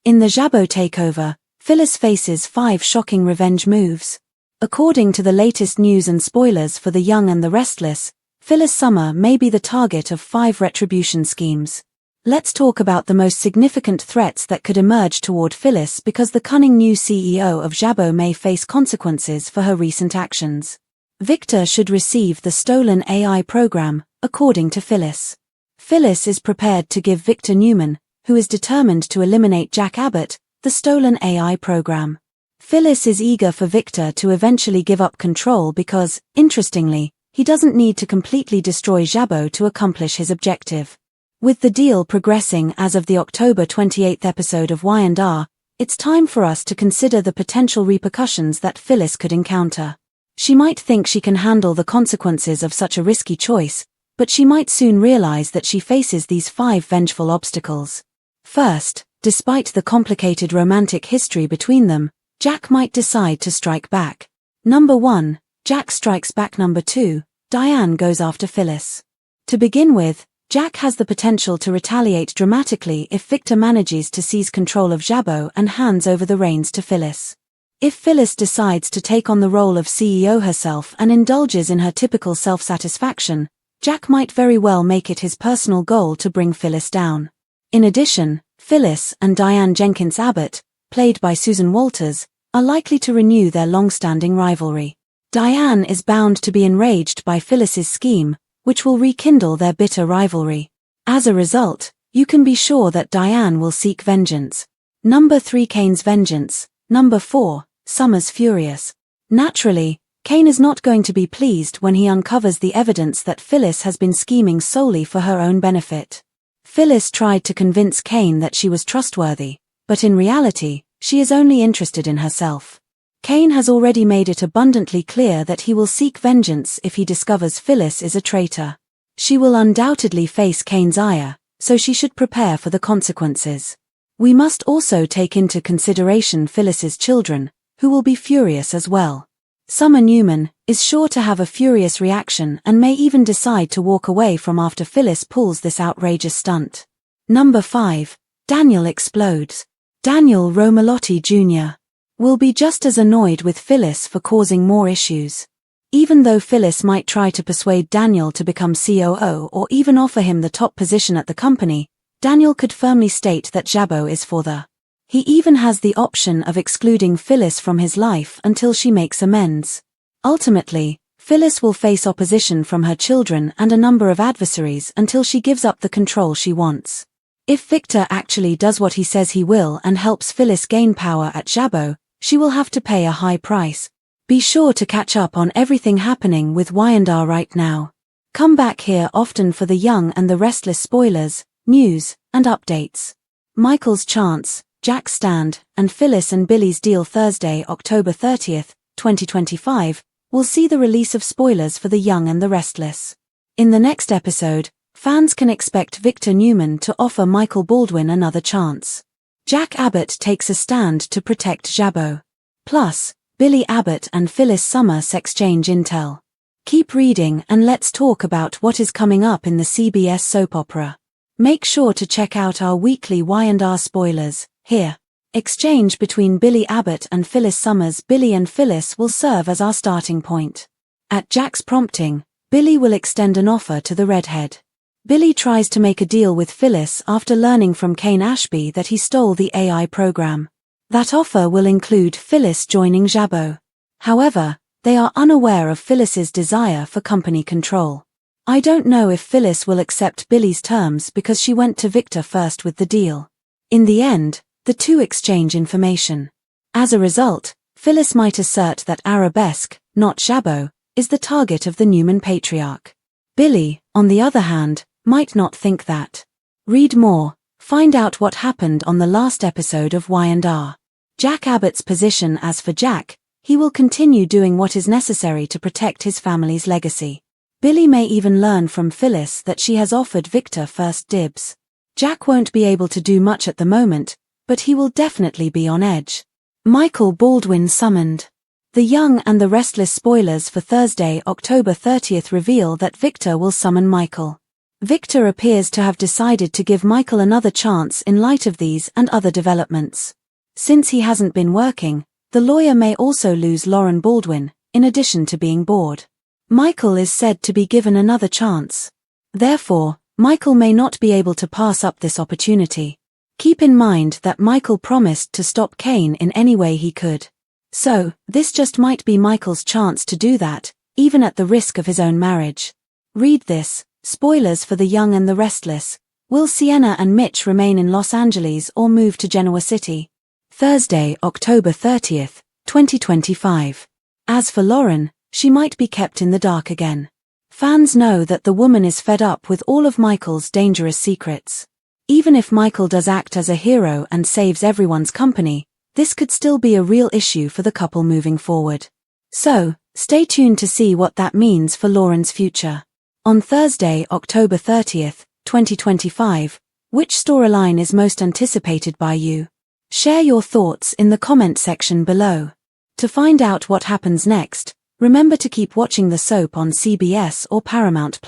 In the Jabot takeover, Phyllis faces 5 shocking revenge moves. According to the latest news and spoilers for The Young and the Restless, Phyllis Summer may be the target of 5 retribution schemes. Let's talk about the most significant threats that could emerge toward Phyllis because the cunning new CEO of Jabot may face consequences for her recent actions. Victor should receive the stolen AI program, according to Phyllis. Phyllis is prepared to give Victor Newman, who is determined to eliminate Jack Abbott, the stolen AI program. Phyllis is eager for Victor to eventually give up control because, interestingly, he doesn't need to completely destroy Jabot to accomplish his objective. With the deal progressing as of the October 28th episode of Y&R, it's time for us to consider the potential repercussions that Phyllis could encounter. She might think she can handle the consequences of such a risky choice, but she might soon realize that she faces these 5 vengeful obstacles. First, despite the complicated romantic history between them, Jack might decide to strike back. Number 1, Jack strikes back. Number 2, Diane goes after Phyllis. To begin with, Jack has the potential to retaliate dramatically if Victor manages to seize control of Jabot and hands over the reins to Phyllis. If Phyllis decides to take on the role of CEO herself and indulges in her typical self-satisfaction, Jack might very well make it his personal goal to bring Phyllis down. In addition, Phyllis and Diane Jenkins Abbott, played by Susan Walters, are likely to renew their long-standing rivalry. Diane is bound to be enraged by Phyllis's scheme, which will rekindle their bitter rivalry. As a result, you can be sure that Diane will seek vengeance. Number 3, Kane's vengeance. Number 4, Summer's furious. Naturally, Kane is not going to be pleased when he uncovers the evidence that Phyllis has been scheming solely for her own benefit. Phyllis tried to convince Kane that she was trustworthy, but in reality, she is only interested in herself. Kane has already made it abundantly clear that he will seek vengeance if he discovers Phyllis is a traitor. She will undoubtedly face Kane's ire, so she should prepare for the consequences. We must also take into consideration Phyllis's children, who will be furious as well. Summer Newman is sure to have a furious reaction and may even decide to walk away from after Phyllis pulls this outrageous stunt. Number 5, Daniel explodes. Daniel Romalotti Jr. will be just as annoyed with Phyllis for causing more issues. Even though Phyllis might try to persuade Daniel to become COO or even offer him the top position at the company, Daniel could firmly state that Jabot is for the. He even has the option of excluding Phyllis from his life until she makes amends. Ultimately, Phyllis will face opposition from her children and a number of adversaries until she gives up the control she wants. If Victor actually does what he says he will and helps Phyllis gain power at Jabot, she will have to pay a high price. Be sure to catch up on everything happening with Y&R right now. Come back here often for The Young and the Restless spoilers, news, and updates. Michael's chance, Jack's stand, and Phyllis and Billy's deal Thursday, October 30th, 2025, will see the release of spoilers for The Young and the Restless. In the next episode, fans can expect Victor Newman to offer Michael Baldwin another chance. Jack Abbott takes a stand to protect Jabot. Plus, Billy Abbott and Phyllis Summer exchange intel. Keep reading and let's talk about what is coming up in the CBS soap opera. Make sure to check out our weekly Y&R spoilers, here. Exchange between Billy Abbott and Phyllis Summers. Billy and Phyllis will serve as our starting point. At Jack's prompting, Billy will extend an offer to the redhead. Billy tries to make a deal with Phyllis after learning from Kane Ashby that he stole the AI program. That offer will include Phyllis joining Jabot. However, they are unaware of Phyllis's desire for company control. I don't know if Phyllis will accept Billy's terms because she went to Victor first with the deal. In the end, the two exchange information. As a result, Phyllis might assert that Arabesque, not Jabot, is the target of the Newman patriarch. Billy, on the other hand, might not think that. Read more, find out what happened on the last episode of Y&R. Jack Abbott's position. As for Jack, he will continue doing what is necessary to protect his family's legacy. Billy may even learn from Phyllis that she has offered Victor first dibs. Jack won't be able to do much at the moment, but he will definitely be on edge. Michael Baldwin summoned. The Young and the Restless spoilers for Thursday, October 30th reveal that Victor will summon Michael. Victor appears to have decided to give Michael another chance in light of these and other developments. Since he hasn't been working, the lawyer may also lose Lauren Baldwin, in addition to being bored. Michael is said to be given another chance. Therefore, Michael may not be able to pass up this opportunity. Keep in mind that Michael promised to stop Kane in any way he could. So, this just might be Michael's chance to do that, even at the risk of his own marriage. Read this. Spoilers for The Young and the Restless. Will Sienna and Mitch remain in Los Angeles or move to Genoa City? Thursday, October 30th, 2025. As for Lauren, she might be kept in the dark again. Fans know that the woman is fed up with all of Michael's dangerous secrets. Even if Michael does act as a hero and saves everyone's company, this could still be a real issue for the couple moving forward. So, stay tuned to see what that means for Lauren's future. On Thursday, October 30th, 2025, which storyline is most anticipated by you? Share your thoughts in the comment section below. To find out what happens next, remember to keep watching the soap on CBS or Paramount+.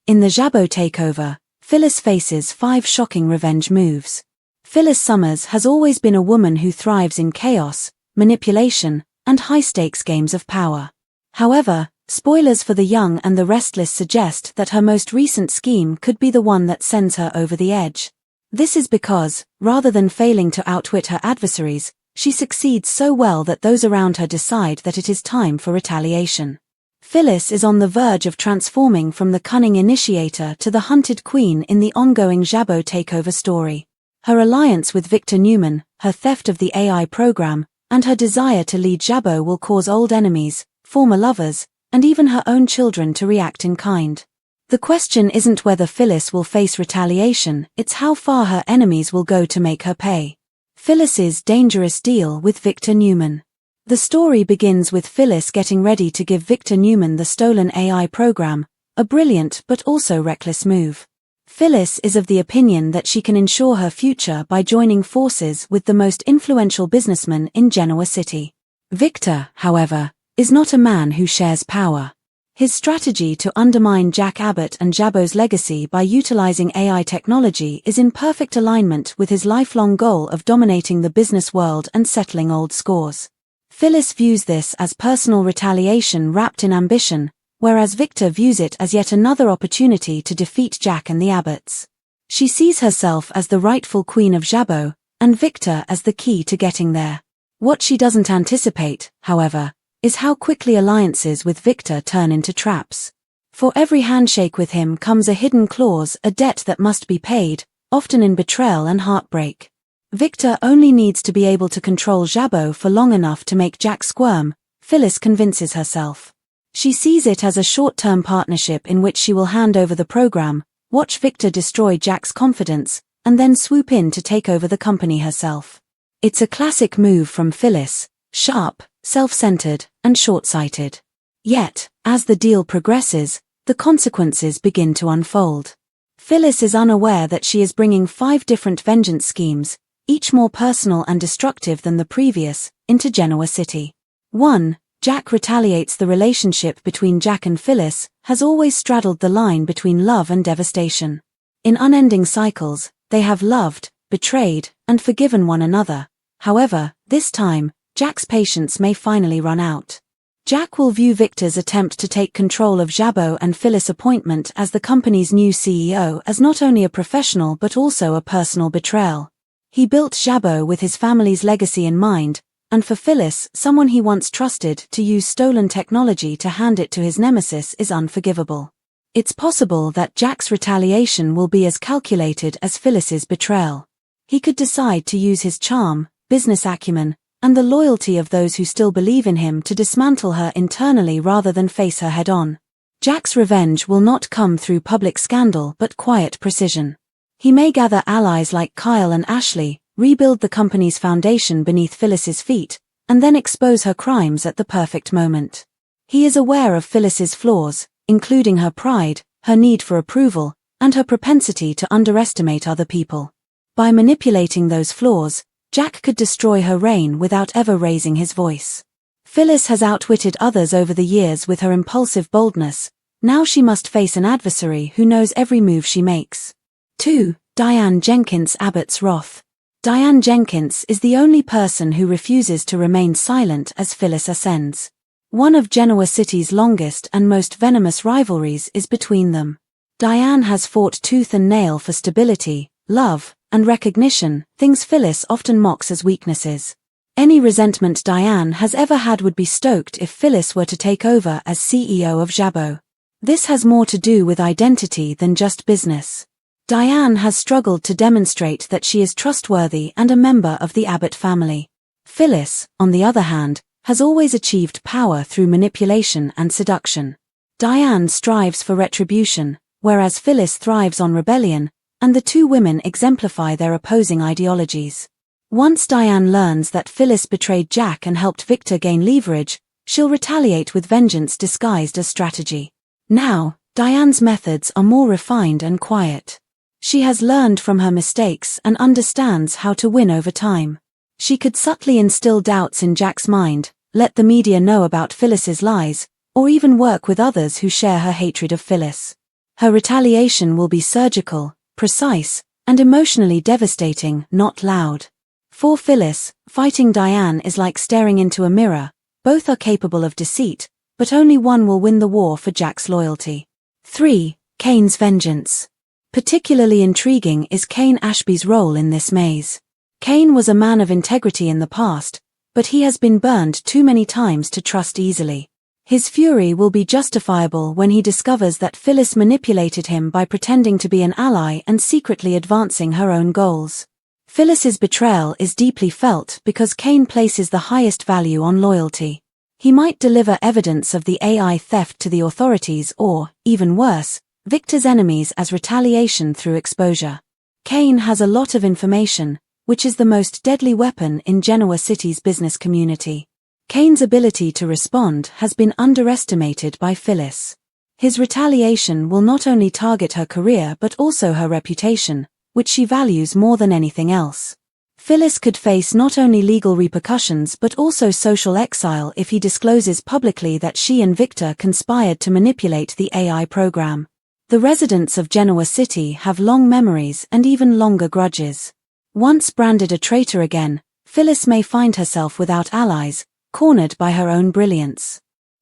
In the Jabot takeover, Phyllis faces 5 shocking revenge moves. Phyllis Summers has always been a woman who thrives in chaos, manipulation, and high-stakes games of power. However, spoilers for The Young and the Restless suggest that her most recent scheme could be the one that sends her over the edge. This is because, rather than failing to outwit her adversaries, she succeeds so well that those around her decide that it is time for retaliation. Phyllis is on the verge of transforming from the cunning initiator to the hunted queen in the ongoing Jabot takeover story. Her alliance with Victor Newman, her theft of the AI program, and her desire to lead Jabot will cause old enemies, former lovers, and even her own children to react in kind. The question isn't whether Phyllis will face retaliation, it's how far her enemies will go to make her pay. Phyllis's dangerous deal with Victor Newman. The story begins with Phyllis getting ready to give Victor Newman the stolen AI program, a brilliant but also reckless move. Phyllis is of the opinion that she can ensure her future by joining forces with the most influential businessman in Genoa City. Victor, however, is not a man who shares power. His strategy to undermine Jack Abbott and Jabot's legacy by utilizing AI technology is in perfect alignment with his lifelong goal of dominating the business world and settling old scores. Phyllis views this as personal retaliation wrapped in ambition, whereas Victor views it as yet another opportunity to defeat Jack and the Abbotts. She sees herself as the rightful queen of Jabot, and Victor as the key to getting there. What she doesn't anticipate, however, is how quickly alliances with Victor turn into traps. For every handshake with him comes a hidden clause, a debt that must be paid, often in betrayal and heartbreak. Victor only needs to be able to control Jabot for long enough to make Jack squirm, Phyllis convinces herself. She sees it as a short-term partnership in which she will hand over the program, watch Victor destroy Jack's confidence, and then swoop in to take over the company herself. It's a classic move from Phyllis, sharp, self-centered, and short-sighted. Yet, as the deal progresses, the consequences begin to unfold. Phyllis is unaware that she is bringing 5 different vengeance schemes, each more personal and destructive than the previous, into Genoa City. 1. Jack retaliates. The relationship between Jack and Phyllis has always straddled the line between love and devastation. In unending cycles, they have loved, betrayed, and forgiven one another. However, this time, Jack's patience may finally run out. Jack will view Victor's attempt to take control of Jabot and Phyllis' appointment as the company's new CEO as not only a professional but also a personal betrayal. He built Jabot with his family's legacy in mind, and for Phyllis, someone he once trusted, to use stolen technology to hand it to his nemesis is unforgivable. It's possible that Jack's retaliation will be as calculated as Phyllis's betrayal. He could decide to use his charm, business acumen, and the loyalty of those who still believe in him to dismantle her internally rather than face her head-on. Jack's revenge will not come through public scandal but quiet precision. He may gather allies like Kyle and Ashley, rebuild the company's foundation beneath Phyllis's feet, and then expose her crimes at the perfect moment. He is aware of Phyllis's flaws, including her pride, her need for approval, and her propensity to underestimate other people. By manipulating those flaws, Jack could destroy her reign without ever raising his voice. Phyllis has outwitted others over the years with her impulsive boldness, Now she must face an adversary who knows every move she makes. 2. Diane Jenkins Abbott's wrath. Diane Jenkins is the only person who refuses to remain silent as Phyllis ascends. One of Genoa City's longest and most venomous rivalries is between them. Diane has fought tooth and nail for stability, love, and recognition, things Phyllis often mocks as weaknesses. Any resentment Diane has ever had would be stoked if Phyllis were to take over as CEO of Jabot. This has more to do with identity than just business. Diane has struggled to demonstrate that she is trustworthy and a member of the Abbott family. Phyllis, on the other hand, has always achieved power through manipulation and seduction. Diane strives for retribution, whereas Phyllis thrives on rebellion, and the two women exemplify their opposing ideologies. Once Diane learns that Phyllis betrayed Jack and helped Victor gain leverage, she'll retaliate with vengeance disguised as strategy. Now, Diane's methods are more refined and quiet. She has learned from her mistakes and understands how to win over time. She could subtly instill doubts in Jack's mind, let the media know about Phyllis's lies, or even work with others who share her hatred of Phyllis. Her retaliation will be surgical, precise, and emotionally devastating, not loud. For Phyllis, fighting Diane is like staring into a mirror. Both are capable of deceit, but only one will win the war for Jack's loyalty. 3. Kane's vengeance. Particularly intriguing is Kane Ashby's role in this maze. Kane was a man of integrity in the past, but he has been burned too many times to trust easily. His fury will be justifiable when he discovers that Phyllis manipulated him by pretending to be an ally and secretly advancing her own goals. Phyllis's betrayal is deeply felt because Kane places the highest value on loyalty. He might deliver evidence of the AI theft to the authorities or, even worse, Victor's enemies as retaliation through exposure. Kane has a lot of information, which is the most deadly weapon in Genoa City's business community. Kane's ability to respond has been underestimated by Phyllis. His retaliation will not only target her career but also her reputation, which she values more than anything else. Phyllis could face not only legal repercussions but also social exile if he discloses publicly that she and Victor conspired to manipulate the AI program. The residents of Genoa City have long memories and even longer grudges. Once branded a traitor again, Phyllis may find herself without allies, cornered by her own brilliance.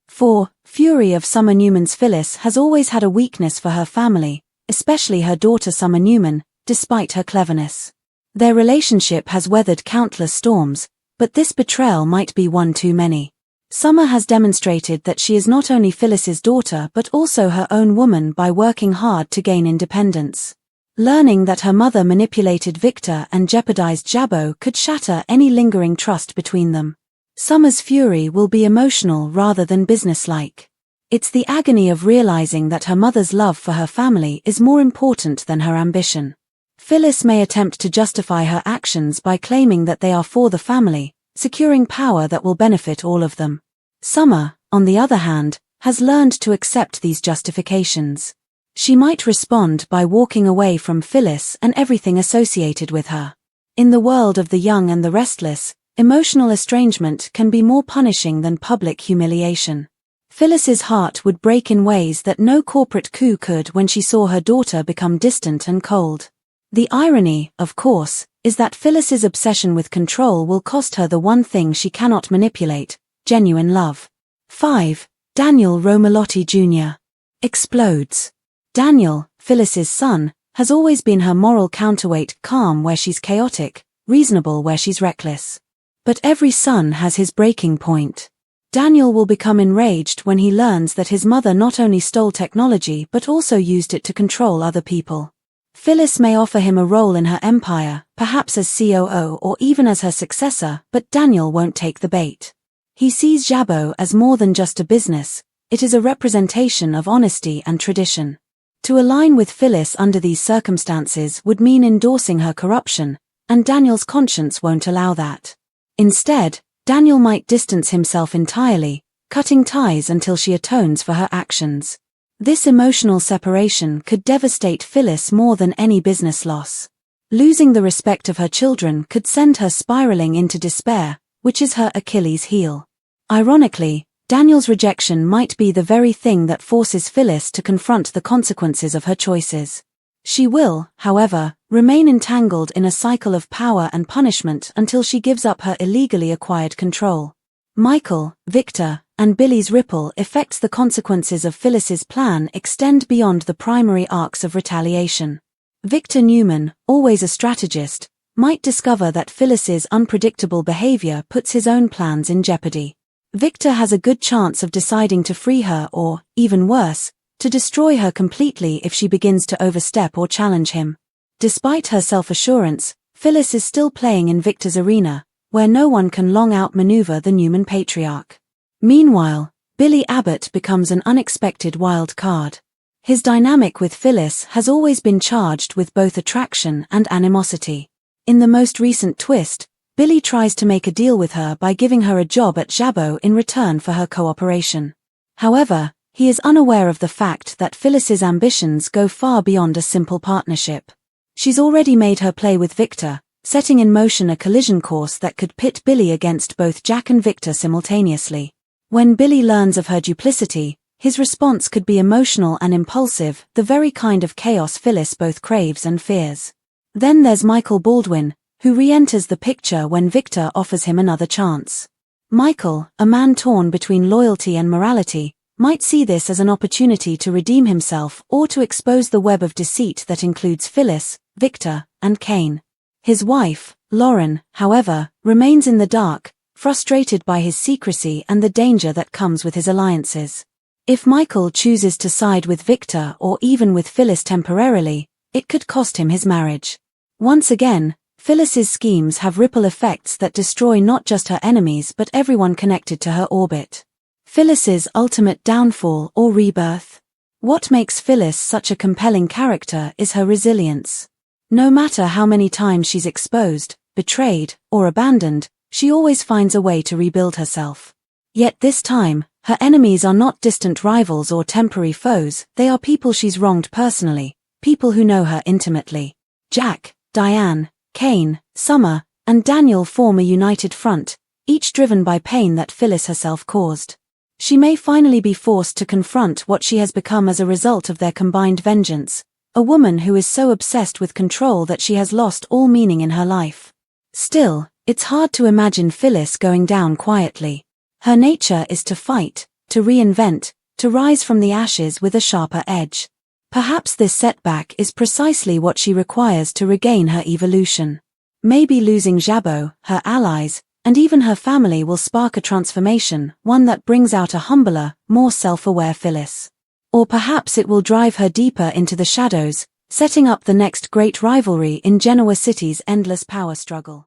4. Fury of Summer Newman's. Phyllis has always had a weakness for her family, especially her daughter Summer Newman, despite her cleverness. Their relationship has weathered countless storms, but this betrayal might be one too many. Summer has demonstrated that she is not only Phyllis's daughter but also her own woman by working hard to gain independence. Learning that her mother manipulated Victor and jeopardized Jabot could shatter any lingering trust between them. Summer's fury will be emotional rather than businesslike. It's the agony of realizing that her mother's love for her family is more important than her ambition. Phyllis may attempt to justify her actions by claiming that they are for the family, securing power that will benefit all of them. Summer, on the other hand, has learned to accept these justifications. She might respond by walking away from Phyllis and everything associated with her. In the world of the young and the restless, emotional estrangement can be more punishing than public humiliation. Phyllis's heart would break in ways that no corporate coup could when she saw her daughter become distant and cold. The irony, of course, is that Phyllis's obsession with control will cost her the one thing she cannot manipulate: genuine love. 5. Daniel Romalotti Jr. explodes. Daniel, Phyllis's son, has always been her moral counterweight, calm where she's chaotic, reasonable where she's reckless. But every son has his breaking point. Daniel will become enraged when he learns that his mother not only stole technology but also used it to control other people. Phyllis may offer him a role in her empire, perhaps as COO or even as her successor, but Daniel won't take the bait. He sees Jabot as more than just a business, it is a representation of honesty and tradition. To align with Phyllis under these circumstances would mean endorsing her corruption, and Daniel's conscience won't allow that. Instead, Daniel might distance himself entirely, cutting ties until she atones for her actions. This emotional separation could devastate Phyllis more than any business loss. Losing the respect of her children could send her spiraling into despair, which is her Achilles heel. Ironically, Daniel's rejection might be the very thing that forces Phyllis to confront the consequences of her choices. She will, however, remain entangled in a cycle of power and punishment until she gives up her illegally acquired control. Michael, Victor, and Billy's ripple effects. The consequences of Phyllis's plan extend beyond the primary arcs of retaliation. Victor Newman, always a strategist, might discover that Phyllis's unpredictable behavior puts his own plans in jeopardy. Victor has a good chance of deciding to free her or, even worse, to destroy her completely if she begins to overstep or challenge him. Despite her self-assurance, Phyllis is still playing in Victor's arena, where no one can long outmaneuver the Newman patriarch. Meanwhile, Billy Abbott becomes an unexpected wild card. His dynamic with Phyllis has always been charged with both attraction and animosity. In the most recent twist, Billy tries to make a deal with her by giving her a job at Jabot in return for her cooperation. However, he is unaware of the fact that Phyllis's ambitions go far beyond a simple partnership. She's already made her play with Victor, setting in motion a collision course that could pit Billy against both Jack and Victor simultaneously. When Billy learns of her duplicity, his response could be emotional and impulsive, the very kind of chaos Phyllis both craves and fears. Then there's Michael Baldwin, who re-enters the picture when Victor offers him another chance. Michael, a man torn between loyalty and morality, might see this as an opportunity to redeem himself or to expose the web of deceit that includes Phyllis, Victor, and Kane. His wife, Lauren, however, remains in the dark, frustrated by his secrecy and the danger that comes with his alliances. If Michael chooses to side with Victor or even with Phyllis temporarily, it could cost him his marriage. Once again, Phyllis's schemes have ripple effects that destroy not just her enemies but everyone connected to her orbit. Phyllis's ultimate downfall or rebirth. What makes Phyllis such a compelling character is her resilience. No matter how many times she's exposed, betrayed, or abandoned, she always finds a way to rebuild herself. Yet this time, her enemies are not distant rivals or temporary foes, they are people she's wronged personally, people who know her intimately. Jack, Diane, Kane, Summer, and Daniel form a united front, each driven by pain that Phyllis herself caused. She may finally be forced to confront what she has become as a result of their combined vengeance, a woman who is so obsessed with control that she has lost all meaning in her life. Still, it's hard to imagine Phyllis going down quietly. Her nature is to fight, to reinvent, to rise from the ashes with a sharper edge. Perhaps this setback is precisely what she requires to regain her evolution. Maybe losing Jabot, her allies, and even her family will spark a transformation, one that brings out a humbler, more self-aware Phyllis. Or perhaps it will drive her deeper into the shadows, setting up the next great rivalry in Genoa City's endless power struggle.